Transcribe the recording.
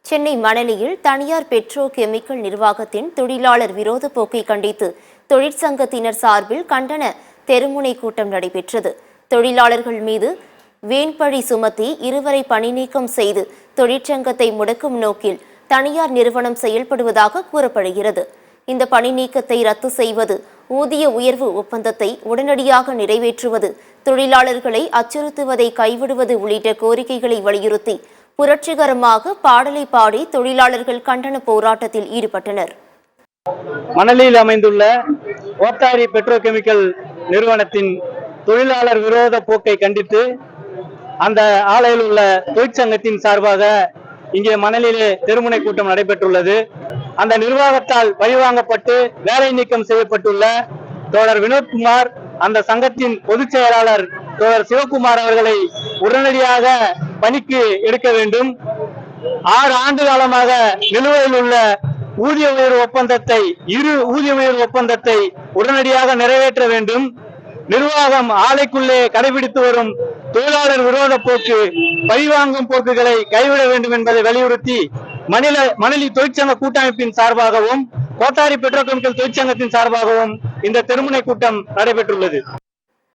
சென்னை மணலியில் தனியார் Pedro chemical நிர்வாகத்தின் தொழிலாளர் விரோத போக்கை கண்டித்து தொழிற்சங்கத்தினர் சார்பில் கண்டன தெருமுனை கூட்டம் நடைபெற்றது. தொழிலாளர்கள் மீது வீண்பழி சுமத்தி இருவரை பணிநீக்கம் செய்து தொழிற்சங்கத்தை முடக்கும் நோக்கில் தனியார் நிறுவனம் செயல்படுவதாக கூறப்படுகிறது. இந்த பணி நீக்கத்தை ரத்து செய்வது, ஊதிய உயர்வு ஒப்பந்தத்தை உடனடியாக நிறைவேற்றுவது, தொழிலாளர்களை அச்சுறுத்துவதை கைவிடுவது உள்ளிட்ட கோரிக்கைகளை வலியுறுத்தி புரட்சிகரமாக பாடலை பாடி தொழிலாளர்கள் கண்டன போராட்டத்தில் ஈடுபட்டனர். மணலியில் அமைந்துள்ள கோத்தாரி பெட்ரோ கெமிக்கல் நிறுவனத்தின் தொழிலாளர் விரோத போக்கை கண்டித்து அந்த ஆலையில் உள்ள தொழிற்சங்கத்தின் சார்பாக இங்கே மணலிலே தெருமுனை கூட்டம் நடைபெற்றுள்ளது. அந்த நிர்வாகத்தால் பழிவாங்கப்பட்டு வேலை நீக்கம் செய்யப்பட்டுள்ள தோழர் வினோத்குமார், அந்த சங்கத்தின் பொதுச் செயலாளர் தோழர் சிவகுமார் அவர்களை உடனடியாக பணிக்கு எடுக்க வேண்டும். 6 ஆண்டு காலமாக நிலுவையில் உள்ள ஊதிய உயர்வு ஒப்பந்தத்தை, ஊதிய உயர்வு ஒப்பந்தத்தை உடனடியாக நிறைவேற்ற வேண்டும். நிர்வாகம் ஆலைக்குள்ளே கடைபிடித்து வரும் தொழிலாளர் விரோத போக்கு, பழிவாங்கும் போக்குகளை கைவிட வேண்டும் என்பதை வலியுறுத்தி மணலி தொழிற்சங்க கூட்டமைப்பின் சார்பாகவும் கோத்தாரி பெட்ரோ கெமிக்கல் தொழிற்சங்கத்தின் சார்பாகவும் இந்த தெருமுனை கூட்டம் நடைபெற்றுள்ளது.